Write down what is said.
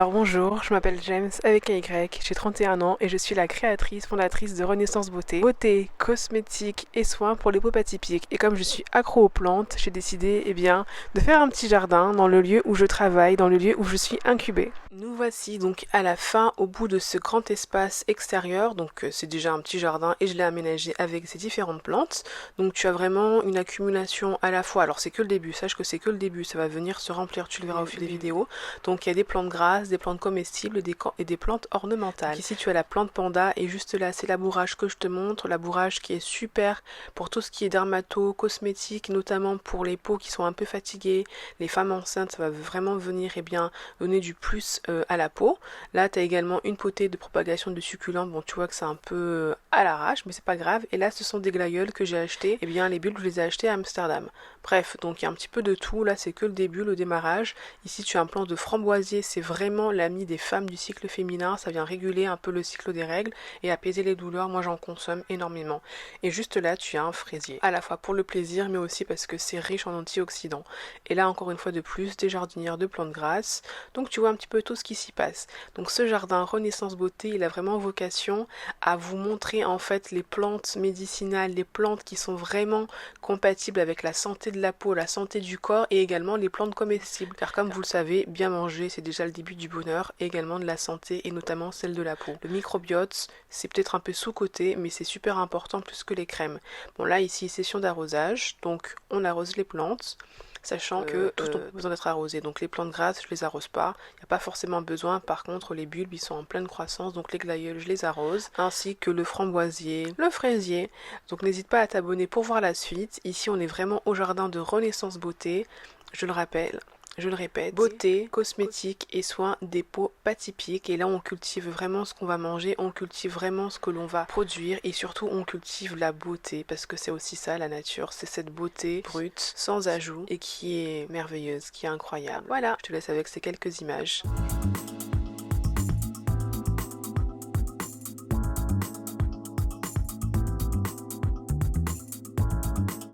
Alors bonjour, je m'appelle James avec un Y, j'ai 31 ans et je suis la créatrice, fondatrice de Renaissance Beauté. Beauté, cosmétiques et soins pour les peaux atypiques. Et comme je suis accro aux plantes, j'ai décidé de faire un petit jardin dans le lieu où je travaille, dans le lieu où je suis incubée. Nous voici donc à la fin, au bout de ce grand espace extérieur. Donc c'est déjà un petit jardin et je l'ai aménagé avec ces différentes plantes. Donc tu as vraiment une accumulation à la fois. Alors c'est que le début, sache que c'est que le début, ça va venir se remplir, tu le verras au fil des vidéos. Donc il y a des plantes grasses, des plantes comestibles et des plantes ornementales. Donc ici tu as la plante panda et juste là c'est l'abourage que je te montre, l'abourage qui est super pour tout ce qui est dermato, cosmétique, notamment pour les peaux qui sont un peu fatiguées, les femmes enceintes, ça va vraiment venir donner du plus à la peau. Là tu as également une potée de propagation de succulentes, bon tu vois que c'est un peu à l'arrache mais c'est pas grave. Et là ce sont des glaïeuls que j'ai achetés, et bien les bulbes je les ai achetés à Amsterdam. Bref, donc il y a un petit peu de tout, là c'est que le début, le démarrage. Ici tu as un plant de framboisier, c'est vraiment l'ami des femmes du cycle féminin, ça vient réguler un peu le cycle des règles et apaiser les douleurs, moi j'en consomme énormément. Et juste là tu as un fraisier, à la fois pour le plaisir mais aussi parce que c'est riche en antioxydants. Et là encore une fois de plus, des jardinières de plantes grasses, donc tu vois un petit peu tout ce qui s'y passe. Donc ce jardin Renaissance Beauté, il a vraiment vocation à vous montrer en fait les plantes médicinales, les plantes qui sont vraiment compatibles avec la santé de la peau, la santé du corps et également les plantes comestibles. Car comme vous le savez, bien manger c'est déjà le début du bonheur et également de la santé et notamment celle de la peau. Le microbiote, c'est peut-être un peu sous-coté mais c'est super important plus que les crèmes. Bon là ici session d'arrosage, donc on arrose les plantes. Sachant que tout ont besoin d'être arrosé. Donc les plantes grasses, je les arrose pas. Il n'y a pas forcément besoin. Par contre, les bulbes, ils sont en pleine croissance. Donc les glaïeuls, je les arrose. Ainsi que le framboisier, le fraisier. Donc n'hésite pas à t'abonner pour voir la suite. Ici, on est vraiment au jardin de Renaissance Beauté. Je le rappelle. Je le répète, beauté, cosmétique et soins des peaux atypiques. Et là, on cultive vraiment ce qu'on va manger, on cultive vraiment ce que l'on va produire et surtout, on cultive la beauté parce que c'est aussi ça, la nature. C'est cette beauté brute, sans ajout et qui est merveilleuse, qui est incroyable. Voilà, je te laisse avec ces quelques images.